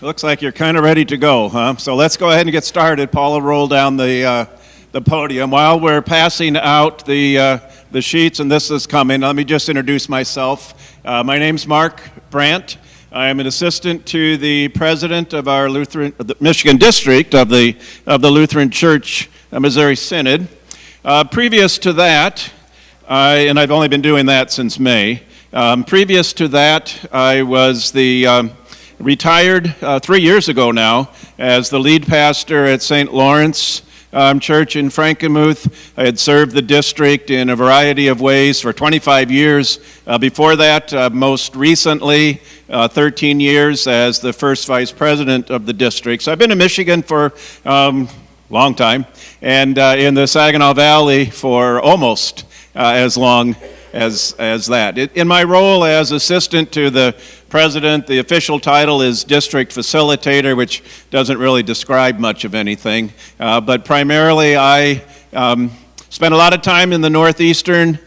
Looks like you're kind of ready to go, huh? So let's go ahead and get started. Paul will roll down the podium. While we're passing out the sheets, and this is coming, let me just introduce myself. My name's Mark Brandt. I am an assistant to the president of our the Michigan district of the Lutheran Church Missouri Synod. Previous to that, and I've only been doing that since May. Previous to that, I was the retired 3 years ago now as the lead pastor at St. Lawrence Church in Frankenmuth. I had served the district in a variety of ways for 25 years. Before that, most recently, 13 years as the first vice president of the district. So I've been in Michigan for a long time, and in the Saginaw Valley for almost as long as that. In my role as assistant to the president, the official title is district facilitator, which doesn't really describe much of anything. But primarily I spent a lot of time in the northeastern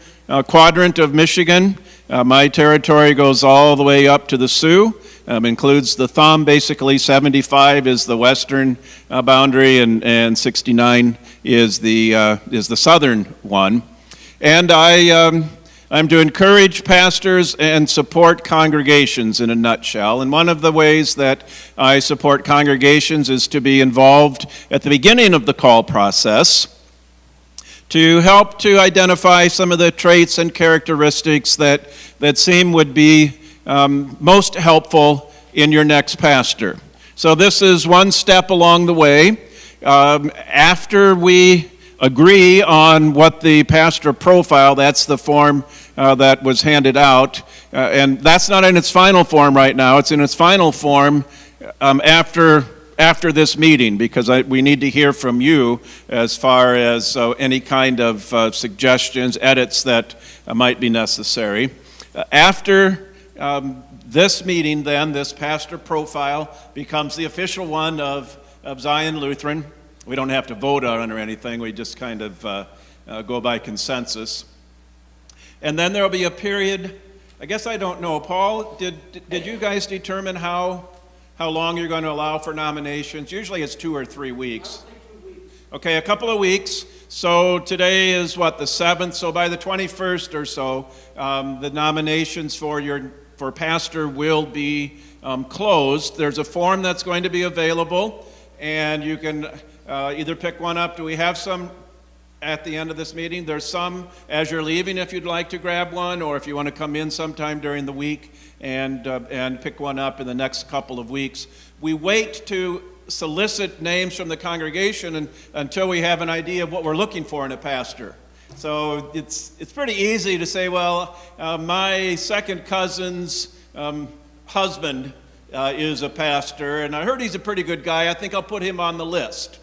quadrant of Michigan. My territory goes all the way up to the Sioux, includes the thumb. Basically 75 is the western boundary, and 69 is the southern one. And I'm to encourage pastors and support congregations in a nutshell. And one of the ways that I support congregations is to be involved at the beginning of the call process to help to identify some of the traits and characteristics that seem would be most helpful in your next pastor. So this is one step along the way. After we agree on what the pastor profile, that's the form that was handed out, and that's not in its final form right now. It's in its final form after this meeting, because we need to hear from you as far as any kind of suggestions, edits that might be necessary. After this meeting, then, this pastor profile becomes the official one of Zion Lutheran. We don't have to vote on it or anything. We just kind of go by consensus. And then there will be a period, I guess I don't know. Paul, did you guys determine how long you're going to allow for nominations? Usually it's 2 or 3 weeks. Okay, a couple of weeks. So today is what, the 7th? So by the 21st or so, the nominations for pastor will be closed. There's a form that's going to be available, and you can either pick one up. Do we have some at the end of this meeting? There's some as you're leaving if you'd like to grab one, or if you want to come in sometime during the week and pick one up in the next couple of weeks. We wait to solicit names from the congregation until we have an idea of what we're looking for in a pastor. So it's pretty easy to say, well, my second cousin's husband is a pastor, and I heard he's a pretty good guy. I think I'll put him on the list.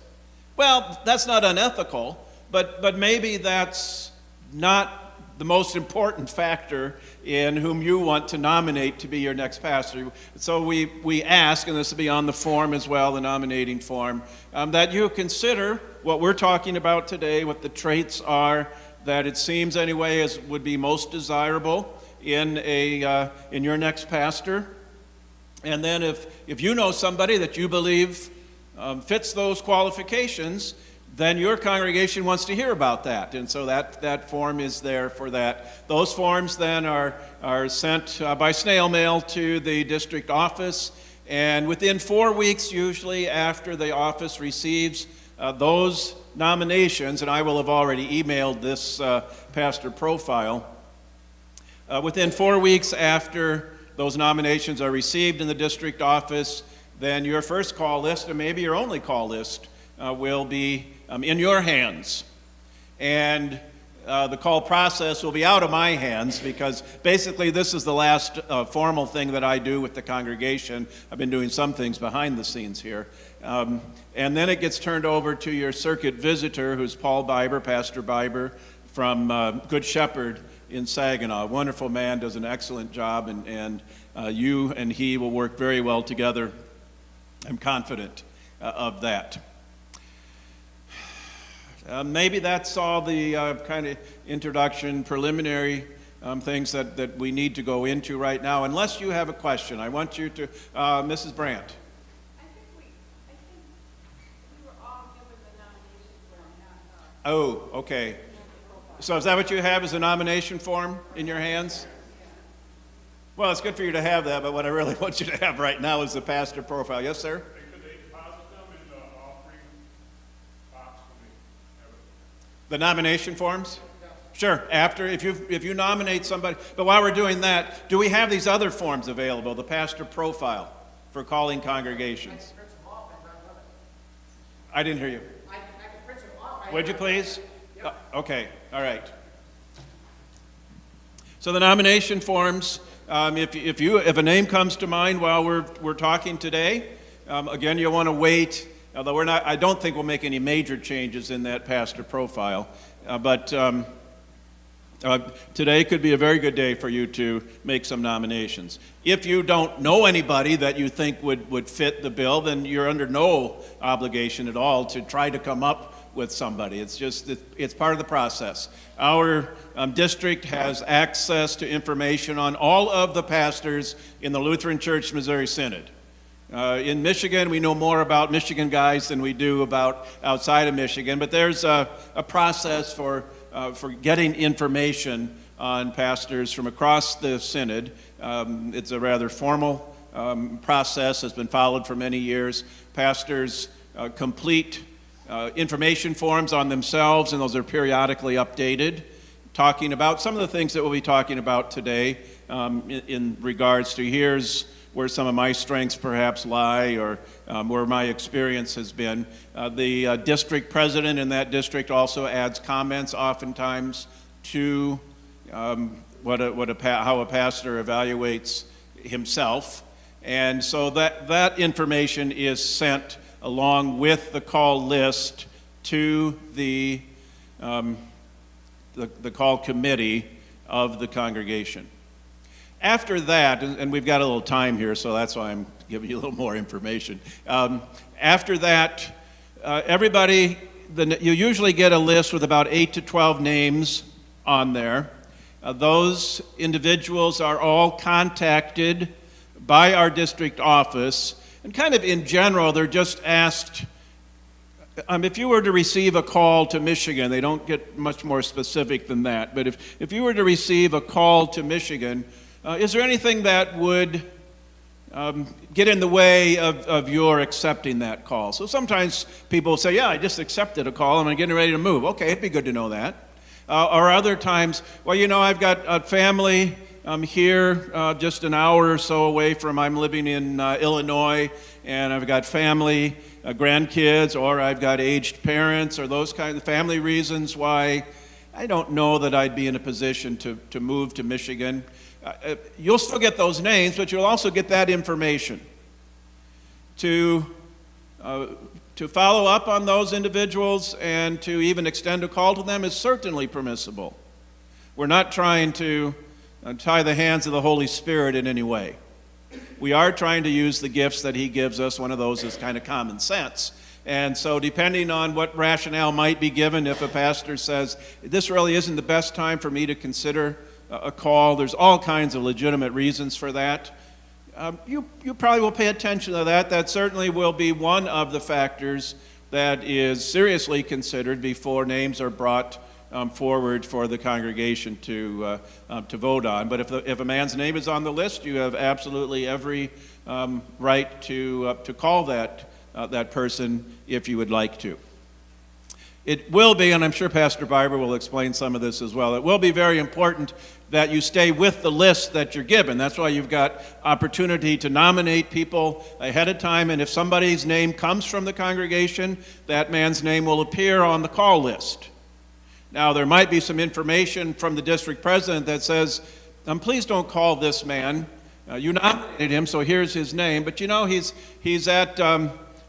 Well, that's not unethical, but maybe that's not the most important factor in whom you want to nominate to be your next pastor. So we ask, and this will be on the form as well, the nominating form, that you consider what we're talking about today, what the traits are that it seems anyway would be most desirable in your next pastor. And then if you know somebody that you believe fits those qualifications, then your congregation wants to hear about that. And so that form is there for that. Those forms then are sent by snail mail to the district office, and within 4 weeks usually after the office receives those nominations, and I will have already emailed this pastor profile, within 4 weeks after those nominations are received in the district office, then your first call list, and maybe your only call list, will be in your hands. And the call process will be out of my hands, because basically this is the last formal thing that I do with the congregation. I've been doing some things behind the scenes here. And then it gets turned over to your circuit visitor, who's Paul Biber, Pastor Biber, from Good Shepherd in Saginaw. A wonderful man, does an excellent job, and you and he will work very well together. I'm confident of that. Maybe that's all the kind of introduction, preliminary things that we need to go into right now. Unless you have a question, I want you to, Mrs. Brandt. Oh, okay. So is that what you have as a nomination form in your hands? Well, it's good for you to have that, but what I really want you to have right now is the pastor profile. Yes, sir? Could they deposit them in the offering box for me? The nomination forms? Sure, after, if you nominate somebody. But while we're doing that, do we have these other forms available, the pastor profile for calling congregations? I didn't hear you. Would you please? Okay, all right. So the nomination forms, if a name comes to mind while we're talking today, again, you'll want to wait. Although I don't think we'll make any major changes in that pastor profile, but today could be a very good day for you to make some nominations. If you don't know anybody that you think would fit the bill, then you're under no obligation at all to try to come up with somebody. It's part of the process. Our district has access to information on all of the pastors in the Lutheran Church Missouri Synod. In Michigan, we know more about Michigan guys than we do about outside of Michigan, but there's a process for getting information on pastors from across the synod. It's a rather formal process that's been followed for many years. Pastors complete information forms on themselves, and those are periodically updated, talking about some of the things that we'll be talking about today in regards to here's where some of my strengths perhaps lie, or where my experience has been. The district president in that district also adds comments oftentimes to how a pastor evaluates himself. And so that information is sent along with the call list to the call committee of the congregation. After that, and we've got a little time here, so that's why I'm giving you a little more information. After that, everybody, you usually get a list with about 8 to 12 names on there. Those individuals are all contacted by our district office, and kind of in general, they're just asked, if you were to receive a call to Michigan, they don't get much more specific than that, but if you were to receive a call to Michigan, is there anything that would get in the way of your accepting that call? So sometimes people say, yeah, I just accepted a call and I'm getting ready to move. Okay, it'd be good to know that. Or other times, well, I've got a family here just an hour or so away I'm living in Illinois, and I've got family, grandkids, or I've got aged parents, or those kinds of family reasons why I don't know that I'd be in a position to move to Michigan. You'll still get those names, but you'll also get that information. To follow up on those individuals and to even extend a call to them is certainly permissible. We're not trying to tie the hands of the Holy Spirit in any way. We are trying to use the gifts that He gives us. One of those is kind of common sense. And so depending on what rationale might be given, if a pastor says, this really isn't the best time for me to consider a call, there's all kinds of legitimate reasons for that. You probably will pay attention to that. That certainly will be one of the factors that is seriously considered before names are brought forward for the congregation to vote on. But if a man's name is on the list, you have absolutely every right to call that person if you would like to. It will be, and I'm sure Pastor Barber will explain some of this as well, it will be very important that you stay with the list that you're given. That's why you've got opportunity to nominate people ahead of time, and if somebody's name comes from the congregation, that man's name will appear on the call list. Now, there might be some information from the district president that says, please don't call this man. You nominated him, so here's his name, but he's at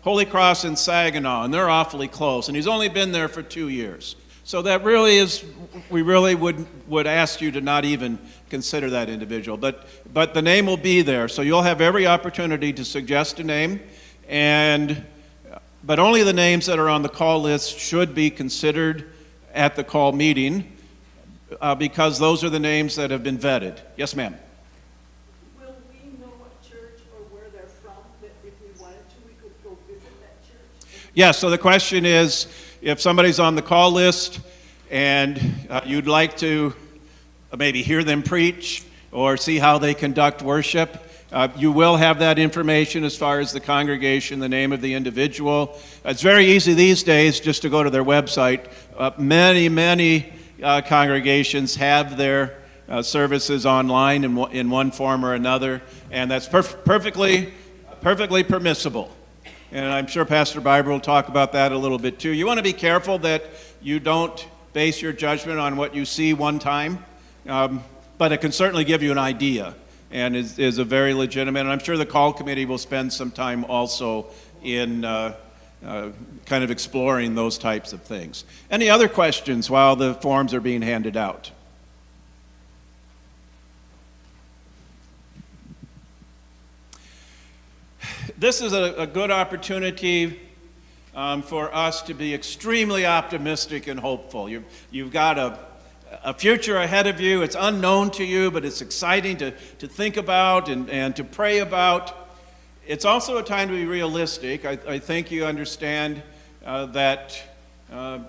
Holy Cross in Saginaw, and they're awfully close, and he's only been there for 2 years. So that really is, we really would ask you to not even consider that individual. But the name will be there, so you'll have every opportunity to suggest a name, but only the names that are on the call list should be considered at the call meeting, because those are the names that have been vetted. Yes, ma'am. Will we know what church or where they're from, that if we wanted to, we could go visit that church? Yeah, so the question is, if somebody's on the call list and you'd like to maybe hear them preach or see how they conduct worship, you will have that information as far as the congregation, the name of the individual. It's very easy these days just to go to their website. Many congregations have their services online in one form or another, and that's perfectly permissible. And I'm sure Pastor Biber will talk about that a little bit too. You want to be careful that you don't base your judgment on what you see one time, but it can certainly give you an idea and is a very legitimate. And I'm sure the call committee will spend some time also in kind of exploring those types of things. Any other questions while the forms are being handed out? This is a good opportunity for us to be extremely optimistic and hopeful. You've got a future ahead of you. It's unknown to you, but it's exciting to think about and to pray about. It's also a time to be realistic. I think you understand that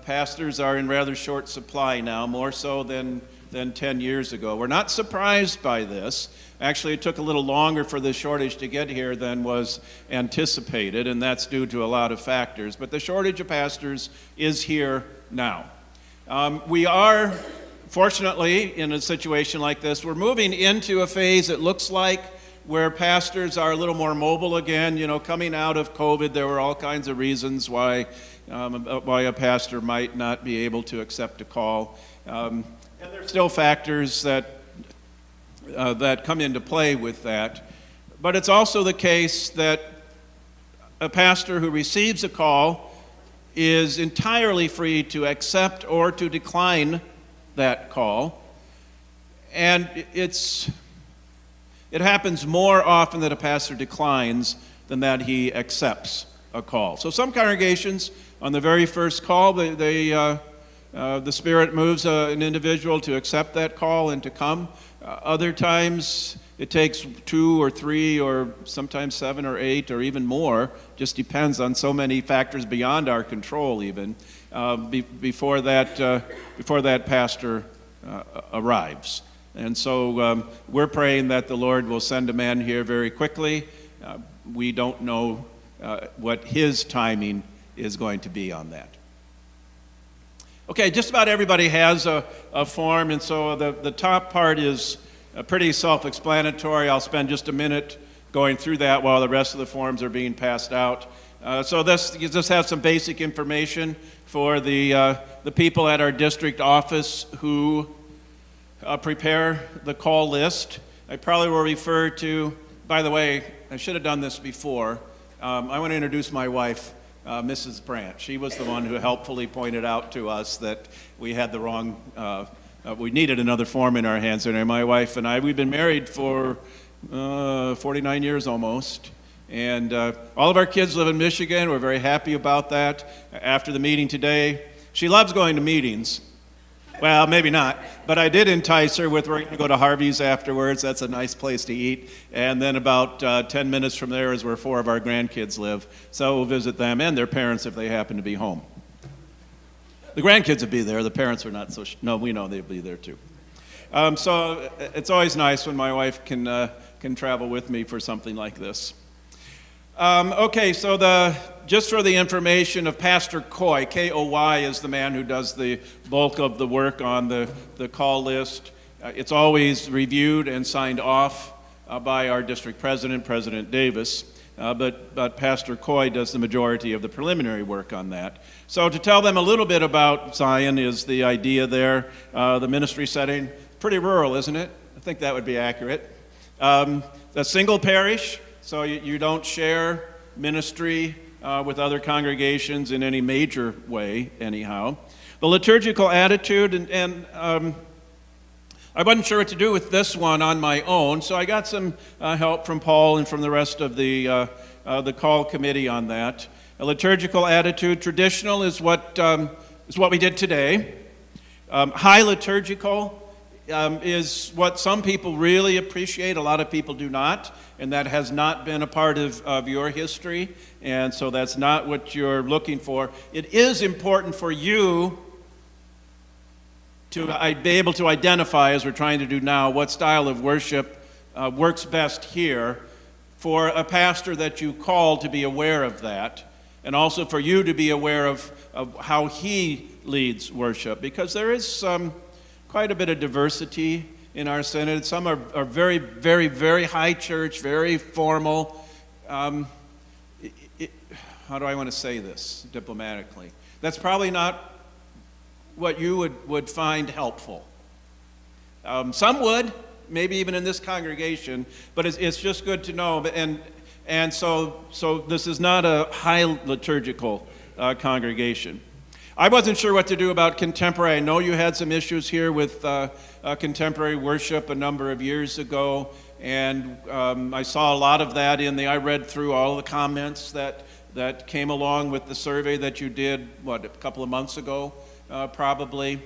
pastors are in rather short supply now, more so than 10 years ago. We're not surprised by this. Actually, it took a little longer for the shortage to get here than was anticipated, and that's due to a lot of factors. But the shortage of pastors is here now. We are, fortunately, in a situation like this, we're moving into a phase, it looks like, where pastors are a little more mobile again. You know, coming out of COVID, there were all kinds of reasons why a pastor might not be able to accept a call. And there's still factors that come into play with that. But it's also the case that a pastor who receives a call is entirely free to accept or to decline that call. And it happens more often that a pastor declines than that he accepts a call. So some congregations, on the very first call, the Spirit moves an individual to accept that call and to come. Other times, it takes 2 or 3 or sometimes 7 or 8 or even more, just depends on so many factors beyond our control even, before that pastor arrives. And so we're praying that the Lord will send a man here very quickly. We don't know what his timing is going to be on that. Okay, just about everybody has a form, and so the top part is pretty self-explanatory. I'll spend just a minute going through that while the rest of the forms are being passed out. So this has some basic information for the people at our district office who prepare the call list. I probably will refer to, by the way, I should have done this before. I want to introduce my wife, Mrs. Brandt. She was the one who helpfully pointed out to us that we had the wrong, we needed another form in our hands. And my wife and I, we've been married for 49 years almost. And all of our kids live in Michigan. We're very happy about that. After the meeting today, she loves going to meetings. Well, maybe not, but I did entice her with, we're going to go to Harvey's afterwards. That's a nice place to eat. And then about 10 minutes from there is where 4 of our grandkids live. So we'll visit them and their parents if they happen to be home. The grandkids will be there. The parents are not so, no, we know they'll be there too. So it's always nice when my wife can travel with me for something like this. Okay, so just for the information of Pastor Coy, K-O-Y is the man who does the bulk of the work on the call list. It's always reviewed and signed off by our district president, President Davis, but Pastor Coy does the majority of the preliminary work on that. So to tell them a little bit about Zion is the idea there. The ministry setting, pretty rural, isn't it? I think that would be accurate. A single parish. So you don't share ministry with other congregations in any major way, anyhow. The liturgical attitude, and I wasn't sure what to do with this one on my own, so I got some help from Paul and from the rest of the call committee on that. A liturgical attitude, traditional is what we did today. High liturgical is what some people really appreciate. A lot of people do not, and that has not been a part of your history, and so that's not what you're looking for. It is important for you to be able to identify, as we're trying to do now, what style of worship works best here, for a pastor that you call to be aware of that, and also for you to be aware of how he leads worship, because there is quite a bit of diversity in our synod. Some are very, very, very high church, very formal. How do I want to say this diplomatically? That's probably not what you would find helpful. Some would, maybe even in this congregation, but it's just good to know. And so this is not a high liturgical congregation. I wasn't sure what to do about contemporary. I know you had some issues here with contemporary worship a number of years ago, and I saw a lot of that I read through all the comments that came along with the survey that you did, a couple of months ago, probably.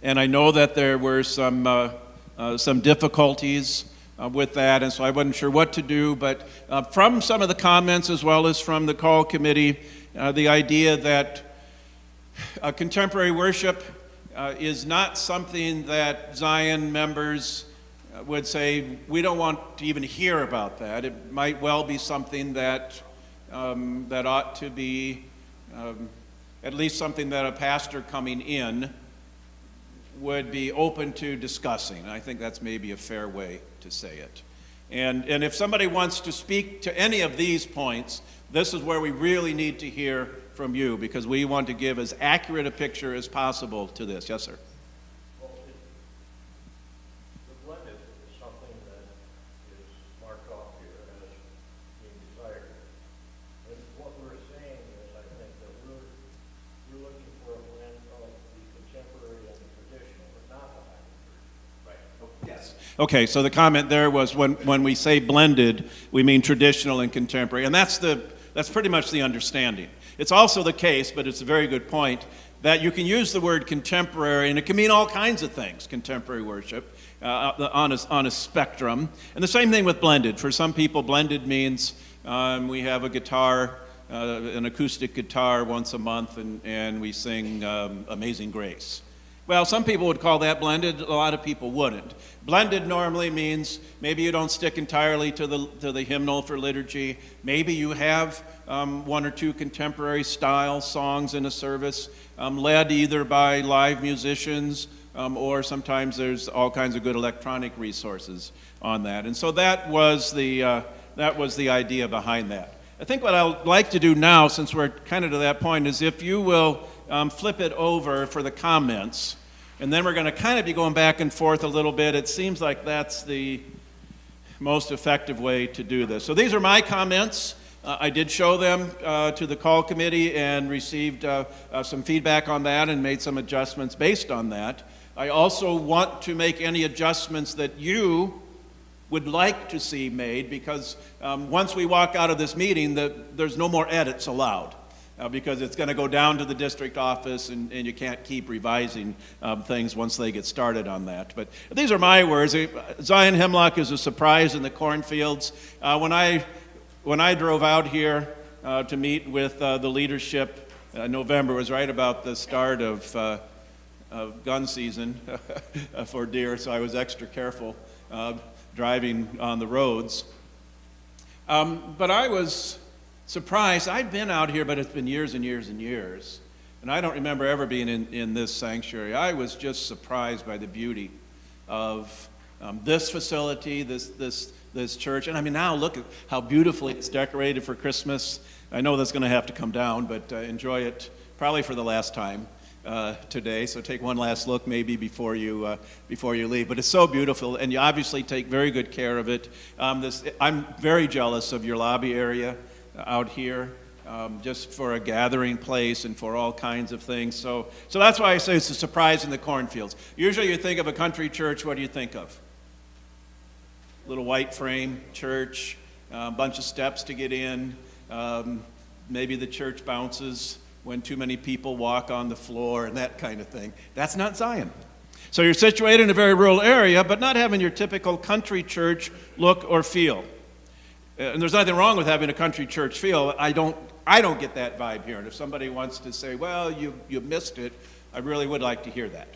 And I know that there were some difficulties with that, and so I wasn't sure what to do. But from some of the comments, as well as from the call committee, the idea that contemporary worship is not something that Zion members would say, we don't want to even hear about that. It might well be something that ought to be at least something that a pastor coming in would be open to discussing. I think that's maybe a fair way to say it. And if somebody wants to speak to any of these points, this is where we really need to hear from you, because we want to give as accurate a picture as possible to this. Yes, sir. Well, the blended is something that is marked off here as being desired. And what we're saying is, I think, that we're looking for a blend of the contemporary and the traditional, but not the hybrid. Right. Yes. Okay, so the comment there was when we say blended, we mean traditional and contemporary, and that's pretty much the understanding. It's also the case, but it's a very good point, that you can use the word contemporary, and it can mean all kinds of things, contemporary worship, on a spectrum. And the same thing with blended. For some people, blended means we have a guitar, an acoustic guitar once a month, and we sing Amazing Grace. Well, some people would call that blended. A lot of people wouldn't. Blended normally means maybe you don't stick entirely to the hymnal for liturgy. Maybe you have one or two contemporary style songs in a service, led either by live musicians or sometimes there's all kinds of good electronic resources on that. And so that was the idea behind that. I think what I'd like to do now, since we're kind of to that point, is if you will flip it over for the comments, and then we're going to kind of be going back and forth a little bit. It seems like that's the most effective way to do this. So these are my comments. I did show them to the call committee and received some feedback on that and made some adjustments based on that. I also want to make any adjustments that you would like to see made, because once we walk out of this meeting, there's no more edits allowed. Because it's going to go down to the district office, and you can't keep revising things once they get started on that. But these are my words. Zion Hemlock is a surprise in the cornfields. When I drove out here to meet with the leadership, November was right about the start of gun season for deer, so I was extra careful driving on the roads. But I was surprised. I'd been out here, but it's been years and years and years. And I don't remember ever being in this sanctuary. I was just surprised by the beauty of this facility, this church. And I mean, now look at how beautifully it's decorated for Christmas. I know that's going to have to come down, but enjoy it probably for the last time today. So take one last look maybe before you leave. But it's so beautiful, and you obviously take very good care of it. I'm very jealous of your lobby area out here, just for a gathering place and for all kinds of things. So that's why I say it's a surprise in the cornfields. Usually you think of a country church, what do you think of? Little white frame church, a bunch of steps to get in. Maybe the church bounces when too many people walk on the floor and that kind of thing. That's not Zion. So you're situated in a very rural area, but not having your typical country church look or feel. And there's nothing wrong with having a country church feel. I don't get that vibe here. And if somebody wants to say, well, you missed it, I really would like to hear that.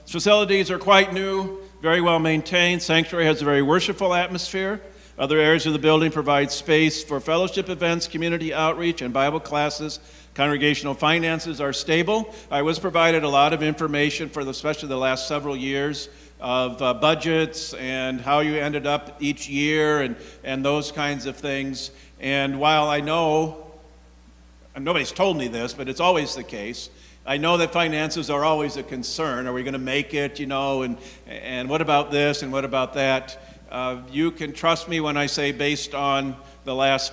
Facilities are quite new, very well maintained. Sanctuary has a very worshipful atmosphere. Other areas of the building provide space for fellowship events, community outreach, and Bible classes. Congregational finances are stable. I was provided a lot of information for especially the last several years of budgets and how you ended up each year and those kinds of things. And while I know, and nobody's told me this, but it's always the case, I know that finances are always a concern. Are we going to make it, and what about this and what about that? You can trust me when I say based on the last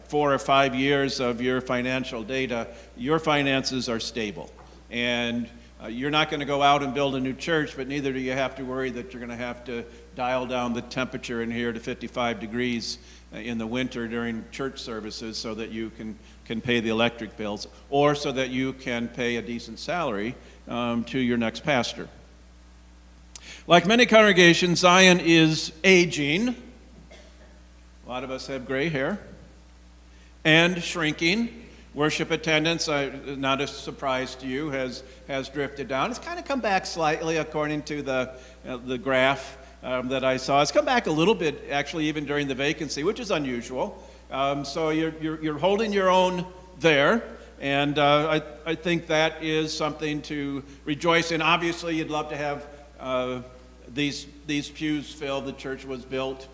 4 or 5 years of your financial data, your finances are stable. And you're not going to go out and build a new church, but neither do you have to worry that you're going to have to dial down the temperature in here to 55 degrees in the winter during church services so that you can pay the electric bills, or so that you can pay a decent salary to your next pastor. Like many congregations, Zion is aging. A lot of us have gray hair. And shrinking. Worship attendance, not a surprise to you, has drifted down. It's kind of come back slightly according to the graph that I saw. It's come back a little bit, actually, even during the vacancy, which is unusual. So you're holding your own there, and I think that is something to rejoice in. Obviously, you'd love to have these pews filled. The church was built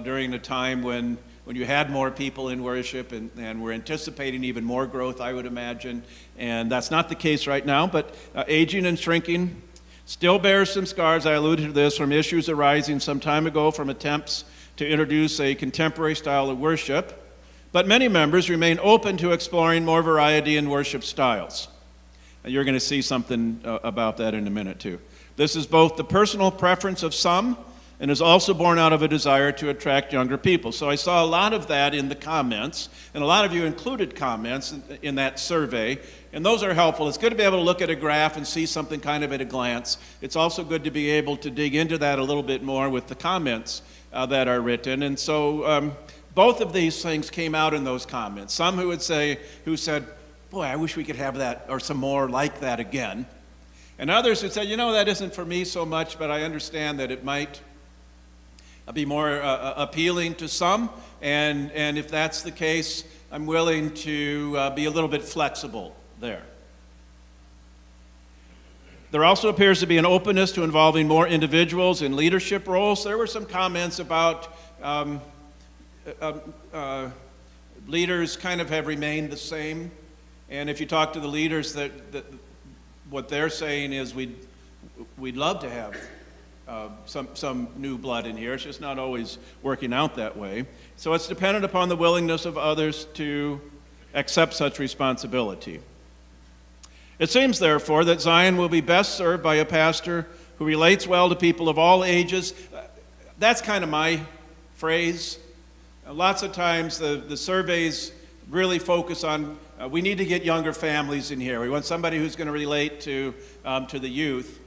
during a time when you had more people in worship, and we're anticipating even more growth, I would imagine. And that's not the case right now, but aging and shrinking still bears some scars. I alluded to this from issues arising some time ago from attempts to introduce a contemporary style of worship. But many members remain open to exploring more variety in worship styles. And you're going to see something about that in a minute, too. This is both the personal preference of some and is also born out of a desire to attract younger people. So I saw a lot of that in the comments, and a lot of you included comments in that survey, and those are helpful. It's good to be able to look at a graph and see something kind of at a glance. It's also good to be able to dig into that a little bit more with the comments that are written. And so both of these things came out in those comments. Some who said, boy, I wish we could have that or some more like that again. And others who said, that isn't for me so much, but I understand that it might be more appealing to some, and if that's the case, I'm willing to be a little bit flexible there. There also appears to be an openness to involving more individuals in leadership roles. There were some comments about leaders kind of have remained the same, and if you talk to the leaders, that what they're saying is we'd love to have some new blood in here. It's just not always working out that way. So it's dependent upon the willingness of others to accept such responsibility. It seems, therefore, that Zion will be best served by a pastor who relates well to people of all ages. That's kind of my phrase. Lots of times the surveys really focus on we need to get younger families in here. We want somebody who's going to relate to the youth.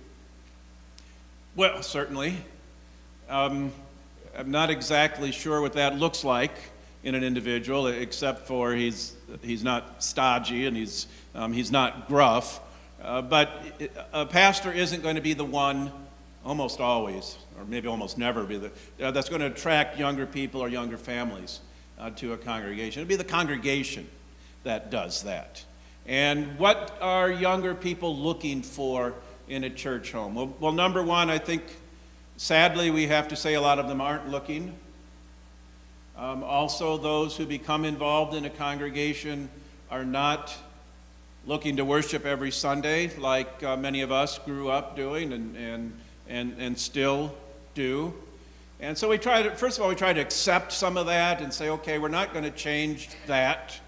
Well, certainly. I'm not exactly sure what that looks like in an individual, except for he's not stodgy and he's not gruff. But a pastor isn't going to be the one, almost always, or maybe almost never, that's going to attract younger people or younger families to a congregation. It'll be the congregation that does that. And what are younger people looking for in a church home? Well, number one, I think, sadly, we have to say a lot of them aren't looking. Also, those who become involved in a congregation are not looking to worship every Sunday like many of us grew up doing and still do. And so we try to accept some of that and say, okay, we're not going to change that.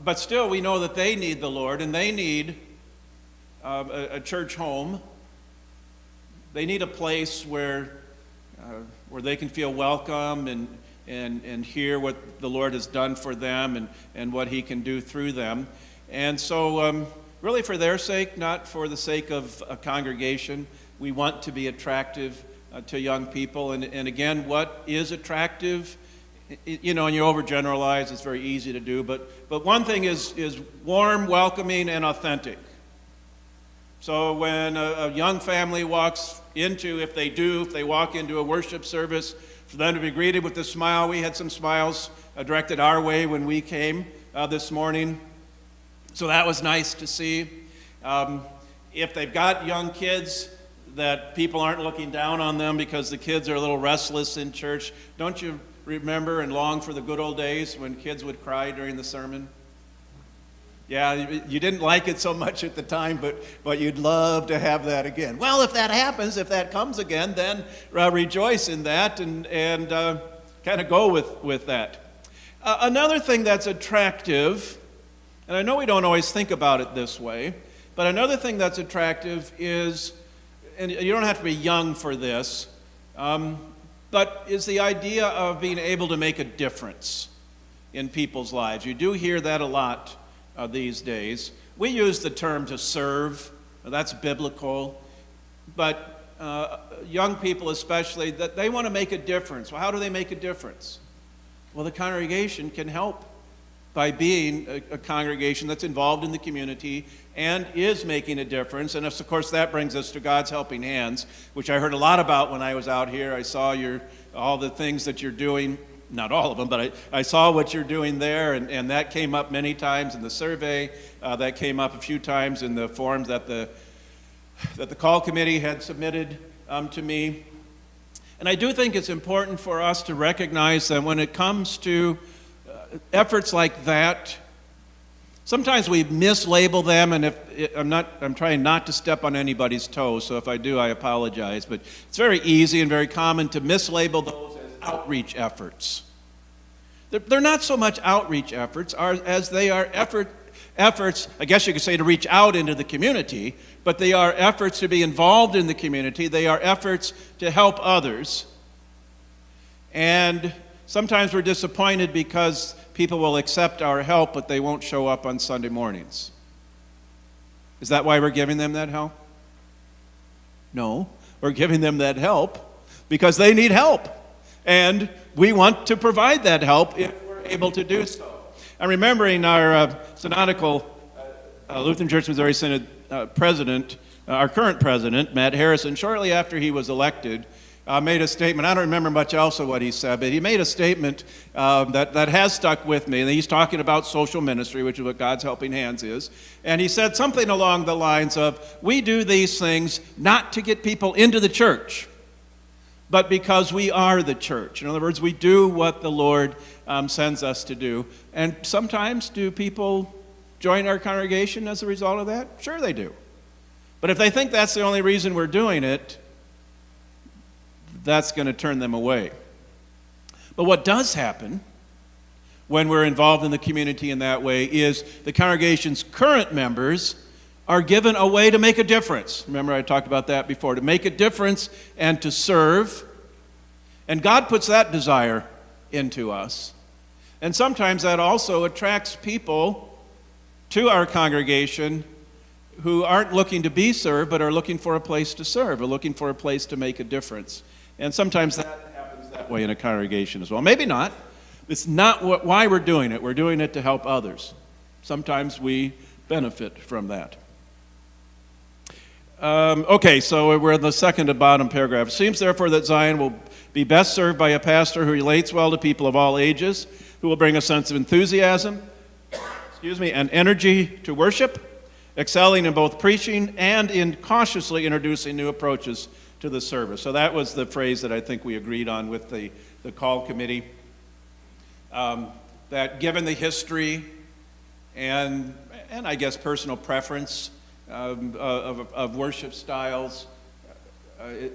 But still, we know that they need the Lord, and they need a church home. They need a place where they can feel welcome and hear what the Lord has done for them and what He can do through them. And so really for their sake, not for the sake of a congregation. We want to be attractive to young people. And again, what is attractive? You know, and you overgeneralize, it's very easy to do, but one thing is warm, welcoming, and authentic. So when a young family walks into, if they walk into a worship service, for them to be greeted with a smile. We had some smiles directed our way when we came this morning. So that was nice to see. If they've got young kids, that people aren't looking down on them because the kids are a little restless in church. Don't you remember and long for the good old days when kids would cry during the sermon? Yeah, you didn't like it so much at the time, but you'd love to have that again. Well, if that happens, if that comes again, then rejoice in that and kind of go with that. Another thing that's attractive, and I know we don't always think about it this way, but another thing that's attractive is, and you don't have to be young for this, but is the idea of being able to make a difference in people's lives. You do hear that a lot these days. We use the term to serve. That's biblical. But young people especially, that they want to make a difference. Well, how do they make a difference? Well, the congregation can help by being a congregation that's involved in the community and is making a difference. And of course, that brings us to God's Helping Hands, which I heard a lot about when I was out here. I saw all the things that you're doing. Not all of them, but I saw what you're doing there, and that came up many times in the survey. That came up a few times in the forms that the call committee had submitted to me. And I do think it's important for us to recognize that when it comes to efforts like that, sometimes we mislabel them, and I'm trying not to step on anybody's toes, so if I do, I apologize. But it's very easy and very common to mislabel those as outreach efforts. They're not so much outreach efforts as they are efforts, I guess you could say, to reach out into the community, but they are efforts to be involved in the community. They are efforts to help others. And sometimes we're disappointed because people will accept our help, but they won't show up on Sunday mornings. Is that why we're giving them that help? No, we're giving them that help because they need help. And we want to provide that help if we're able to do so. I'm remembering our synodical Lutheran Church Missouri Synod president, our current president, Matt Harrison, shortly after he was elected, made a statement. I don't remember much else of what he said, but he made a statement that has stuck with me. And he's talking about social ministry, which is what God's Helping Hands is. And he said something along the lines of, we do these things not to get people into the church, but because we are the church. In other words, we do what the Lord sends us to do. And sometimes do people join our congregation as a result of that? Sure they do. But if they think that's the only reason we're doing it, that's going to turn them away. But what does happen when we're involved in the community in that way is the congregation's current members are given a way to make a difference. Remember, I talked about that before, to make a difference and to serve. And God puts that desire into us. And sometimes that also attracts people to our congregation who aren't looking to be served, but are looking for a place to serve, or looking for a place to make a difference. And sometimes that happens that way in a congregation as well. Maybe not. It's not why we're doing it. We're doing it to help others. Sometimes we benefit from that. Okay, so we're in the second to bottom paragraph. It seems, therefore, that Zion will be best served by a pastor who relates well to people of all ages, who will bring a sense of enthusiasm, and energy to worship, excelling in both preaching and in cautiously introducing new approaches to the service. So that was the phrase that I think we agreed on with the call committee, that given the history and I guess personal preference of worship styles,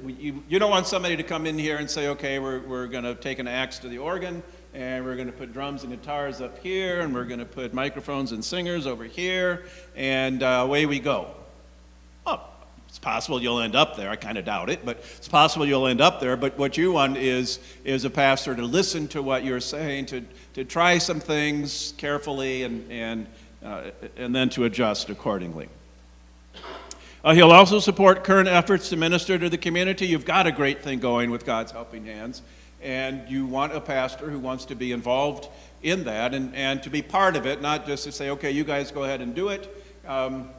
you don't want somebody to come in here and say, okay, we're going to take an axe to the organ, and we're going to put drums and guitars up here, and we're going to put microphones and singers over here, and away we go. Oh, it's possible you'll end up there. I kind of doubt it, but it's possible you'll end up there. But what you want is a pastor to listen to what you're saying, to try some things carefully, and then to adjust accordingly. He'll also support current efforts to minister to the community. You've got a great thing going with God's Helping Hands, and you want a pastor who wants to be involved in that and to be part of it, not just to say, okay, you guys go ahead and do it, and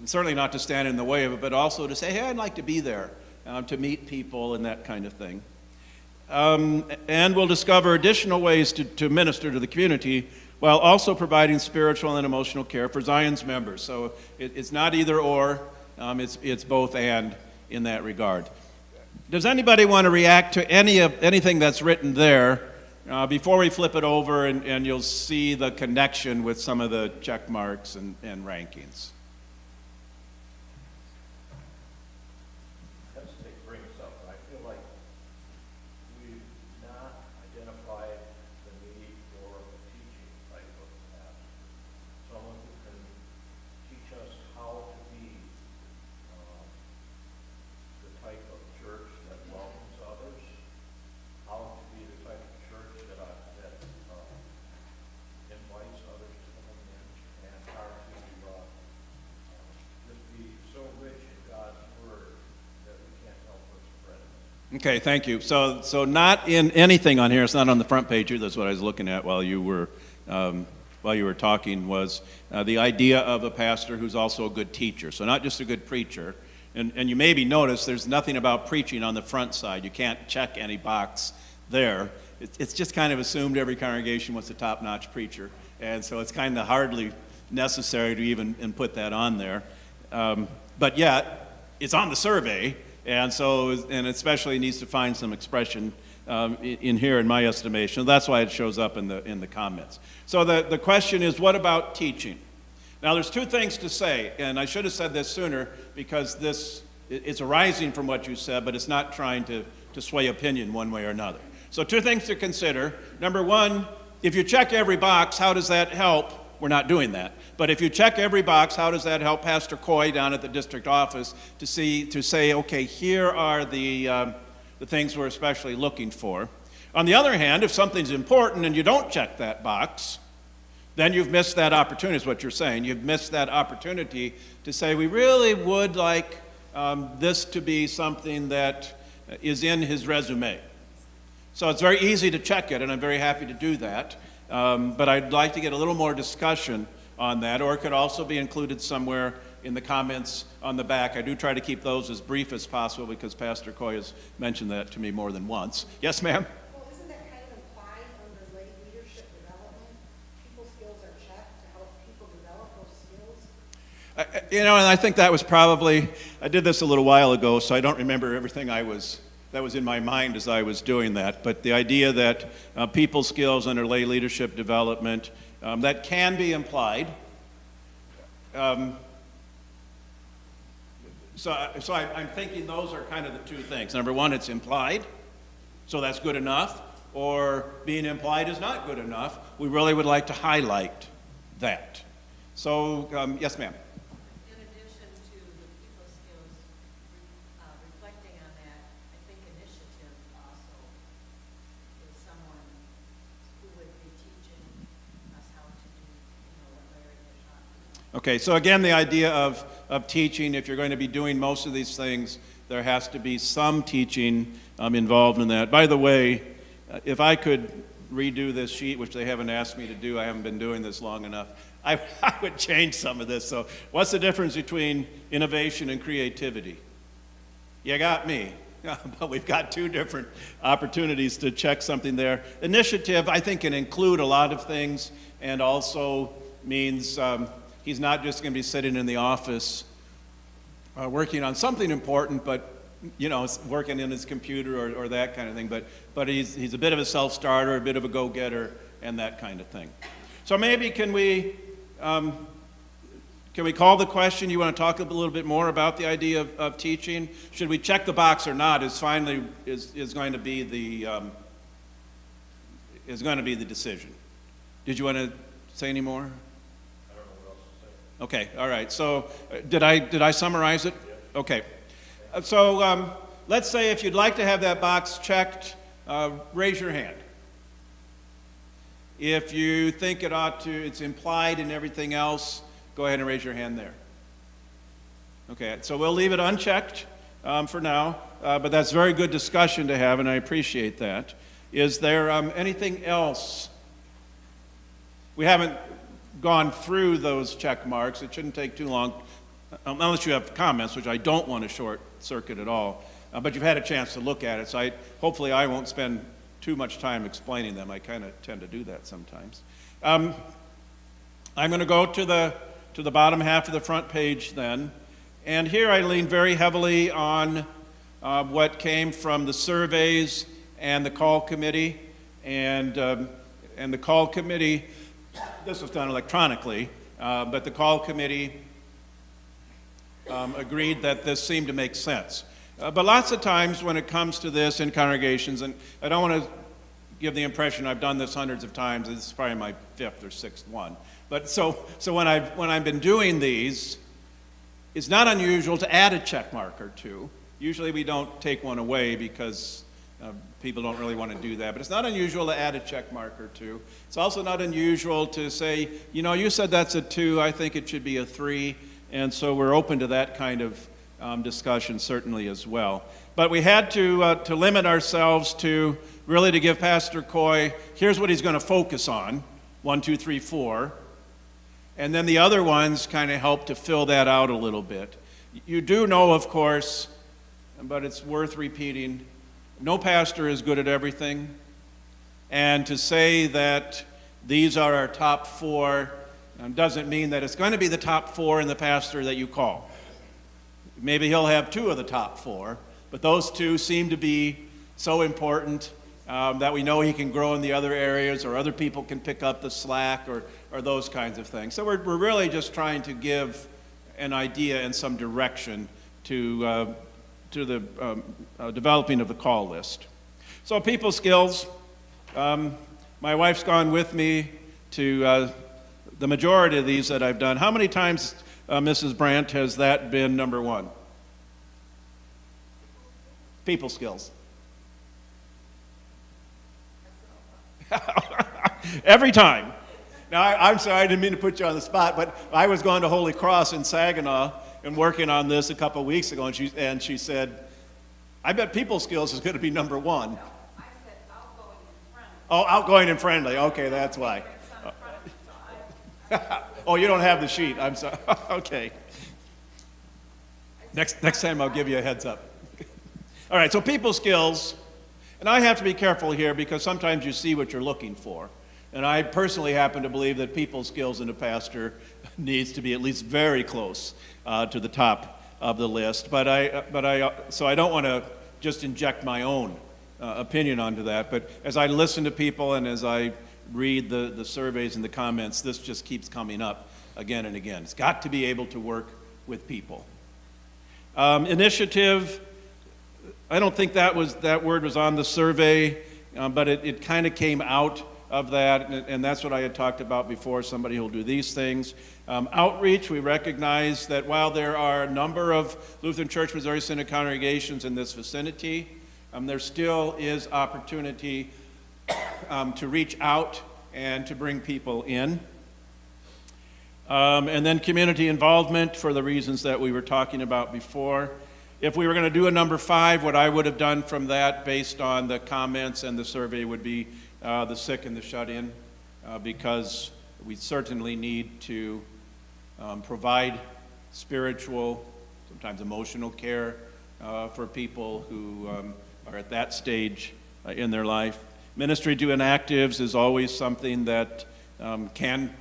certainly not to stand in the way of it, but also to say, hey, I'd like to be there, to meet people and that kind of thing. And we'll discover additional ways to minister to the community while also providing spiritual and emotional care for Zion's members. So it's not either or, it's both and in that regard. Does anybody want to react to anything that's written there before we flip it over and you'll see the connection with some of the check marks and rankings? Hesitate to bring this up, but I feel like we've not identified the need for a teaching type of pastor. Someone who can teach us how to be the type of church that welcomes others, how to be the type of church that invites others to come in, and how to just be so rich in God's Word that we can't help but spread it. Okay, thank you. So not in anything on here, it's not on the front page here, that's what I was looking at while you were talking, was the idea of a pastor who's also a good teacher. So not just a good preacher. And you maybe notice there's nothing about preaching on the front side. You can't check any box there. It's just kind of assumed every congregation wants a top-notch preacher. And so it's kind of hardly necessary to even put that on there. But yet, it's on the survey, and especially needs to find some expression in here, in my estimation. That's why it shows up in the comments. So the question is, what about teaching? Now, there's two things to say, and I should have said this sooner because it's arising from what you said, but it's not trying to sway opinion one way or another. So two things to consider. Number one, if you check every box, how does that help? We're not doing that. But if you check every box, how does that help Pastor Coy down at the district office to say, okay, here are the things we're especially looking for. On the other hand, if something's important and you don't check that box, then you've missed that opportunity, is what you're saying. You've missed that opportunity to say, we really would like this to be something that is in his resume. So it's very easy to check it, and I'm very happy to do that. But I'd like to get a little more discussion on that, or it could also be included somewhere in the comments on the back. I do try to keep those as brief as possible because Pastor Coy has mentioned that to me more than once. Yes, ma'am? Well, isn't that kind of implied under lay leadership development? People skills are checked to help people develop those skills? And I think that was probably, I did this a little while ago, so I don't remember everything that was in my mind as I was doing that. But the idea that people skills under lay leadership development, that can be implied. So I'm thinking those are kind of the two things. Number one, it's implied, so that's good enough, or being implied is not good enough. We really would like to highlight that. So, yes, ma'am. In addition to the people skills, reflecting on that, I think initiative also is someone who would be teaching us how to do, what Larry had talked about. Okay, so again, the idea of teaching, if you're going to be doing most of these things, there has to be some teaching involved in that. By the way, if I could redo this sheet, which they haven't asked me to do, I haven't been doing this long enough, I would change some of this. So what's the difference between innovation and creativity? You got me. But we've got two different opportunities to check something there. Initiative, I think, can include a lot of things and also means he's not just going to be sitting in the office working on something important, but working in his computer or that kind of thing. But he's a bit of a self-starter, a bit of a go-getter, and that kind of thing. So maybe can we call the question? You want to talk a little bit more about the idea of teaching? Should we check the box or not? Is going to be the decision. Did you want to say any more? Okay, all right. So did I summarize it? Okay. So let's say if you'd like to have that box checked, raise your hand. If you think it's implied in everything else, go ahead and raise your hand there. Okay, so we'll leave it unchecked for now, but that's very good discussion to have, and I appreciate that. Is there anything else? We haven't gone through those check marks. It shouldn't take too long, unless you have comments, which I don't want to short circuit at all. But you've had a chance to look at it, so hopefully I won't spend too much time explaining them. I kind of tend to do that sometimes. I'm going to go to the bottom half of the front page then. And here I lean very heavily on what came from the surveys and the call committee. And the call committee, this was done electronically, but the call committee agreed that this seemed to make sense. But lots of times when it comes to this in congregations, and I don't want to give the impression I've done this hundreds of times, this is probably my fifth or sixth one. But so when I've been doing these, it's not unusual to add a check mark or two. Usually we don't take one away because people don't really want to do that. But it's not unusual to add a check mark or two. It's also not unusual to say, you said that's a 2, I think it should be a 3. And so we're open to that kind of discussion certainly as well. But we had to limit ourselves to really to give Pastor Coy, here's what he's going to focus on, 1, 2, 3, 4. And then the other ones kind of help to fill that out a little bit. You do know, of course, but it's worth repeating, no pastor is good at everything. And to say that these are our top 4 doesn't mean that it's going to be the top 4 in the pastor that you call. Maybe he'll have 2 of the top 4, but those 2 seem to be so important that we know he can grow in the other areas, or other people can pick up the slack, or those kinds of things. So we're really just trying to give an idea and some direction to the developing of the call list. So people skills, my wife's gone with me to the majority of these that I've done. How many times, Mrs. Brandt, has that been number 1? People skills. Every time. Now, I'm sorry, I didn't mean to put you on the spot, but I was going to Holy Cross in Saginaw and working on this a couple of weeks ago, and she said, I bet people skills is going to be number 1. No, I said outgoing and friendly. Oh, outgoing and friendly. Okay, that's why. Oh, you don't have the sheet. I'm sorry. Okay. Next time I'll give you a heads up. All right, so people skills. And I have to be careful here because sometimes you see what you're looking for. And I personally happen to believe that people skills in a pastor needs to be at least very close to the top of the list. So I don't want to just inject my own opinion onto that. But as I listen to people and as I read the surveys and the comments, this just keeps coming up again and again. It's got to be able to work with people. Initiative. I don't think that word was on the survey, but it kind of came out of that, and that's what I had talked about before, somebody who'll do these things. Outreach, we recognize that while there are a number of Lutheran Church Missouri Synod congregations in this vicinity, there still is opportunity to reach out and to bring people in. And then community involvement for the reasons that we were talking about before. If we were going to do a number 5, what I would have done from that based on the comments and the survey would be the sick and the shut-in, because we certainly need to provide spiritual, sometimes emotional care for people who are at that stage in their life. Ministry to inactives is always something that can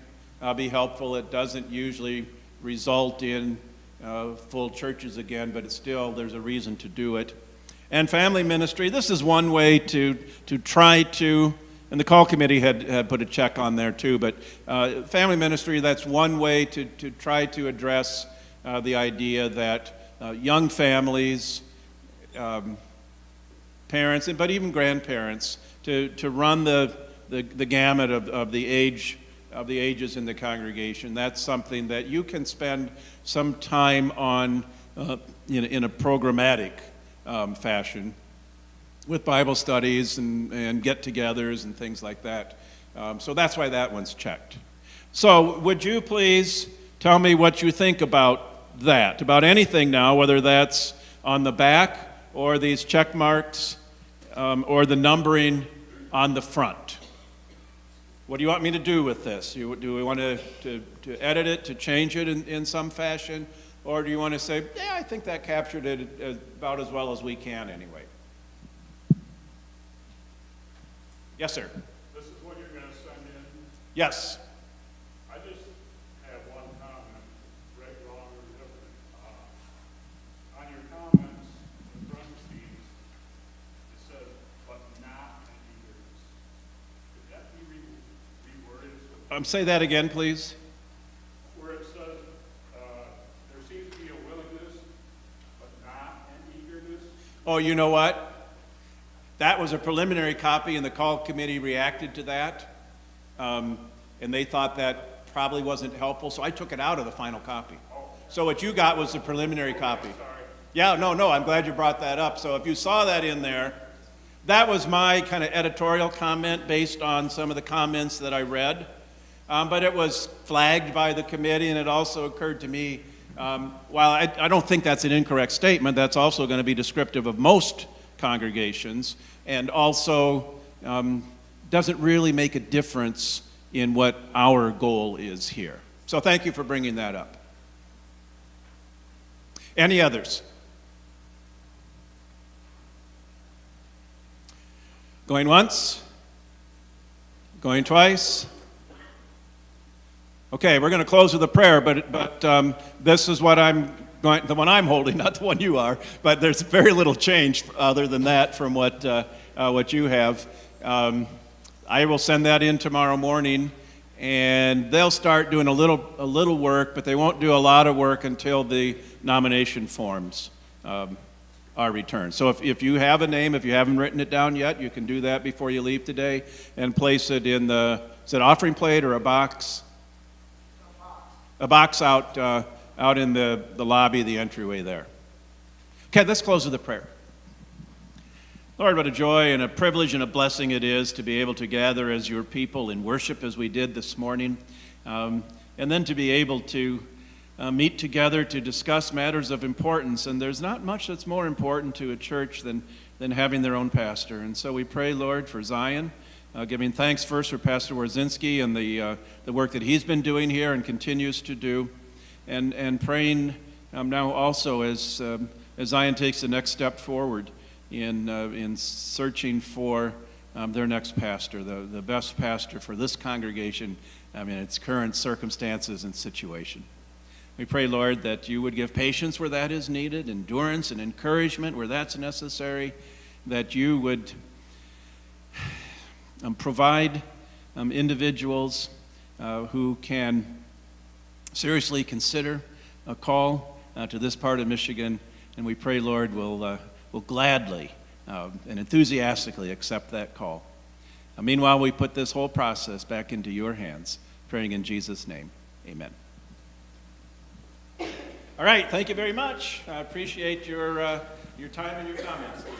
be helpful. It doesn't usually result in full churches again, but it's still, there's a reason to do it. And family ministry, this is one way to try to, and the call committee had put a check on there too, but family ministry, that's one way to try to address the idea that young families, parents, but even grandparents, to run the gamut of the ages in the congregation. That's something that you can spend some time on in a programmatic fashion with Bible studies and get-togethers and things like that. So that's why that one's checked. So would you please tell me what you think about that, about anything now, whether that's on the back or these check marks or the numbering on the front. What do you want me to do with this? Do we want to edit it, to change it in some fashion? Or do you want to say, yeah, I think that captured it about as well as we can anyway? Yes, sir. This is what you're gonna send in. Yes. I just have one comment, right, wrong, or different. On your comments, in parentheses, it says, but not an eagerness. Could that be reworded? Say that again, please. Where it says, there seems to be a willingness, but not an eagerness. Oh, you know what? That was a preliminary copy, and the call committee reacted to that. And they thought that probably wasn't helpful, so I took it out of the final copy. So what you got was the preliminary copy. Yeah, no, I'm glad you brought that up. So if you saw that in there, that was my kind of editorial comment based on some of the comments that I read. But it was flagged by the committee, and it also occurred to me, while I don't think that's an incorrect statement, that's also going to be descriptive of most congregations, and also doesn't really make a difference in what our goal is here. So thank you for bringing that up. Any others? Going once? Going twice? Okay, we're going to close with a prayer, but this is what the one I'm holding, not the one you are, but there's very little change other than that from what you have. I will send that in tomorrow morning, and they'll start doing a little work, but they won't do a lot of work until the nomination forms are returned. So if you have a name, if you haven't written it down yet, you can do that before you leave today and place it in is it offering plate or a box? A box out in the lobby, the entryway there. Okay, let's close with a prayer. Lord, what a joy and a privilege and a blessing it is to be able to gather as your people in worship as we did this morning, and then to be able to meet together to discuss matters of importance. And there's not much that's more important to a church than having their own pastor. And so we pray, Lord, for Zion, giving thanks first for Pastor Warzinski and the work that he's been doing here and continues to do, and praying now also as Zion takes the next step forward in searching for their next pastor, the best pastor for this congregation, in its current circumstances and situation. We pray, Lord, that you would give patience where that is needed, endurance and encouragement where that's necessary, that you would provide individuals who can seriously consider a call to this part of Michigan, and we pray, Lord, will gladly and enthusiastically accept that call. Meanwhile, we put this whole process back into your hands, praying in Jesus' name. Amen. All right, thank you very much. I appreciate your time and your comments today.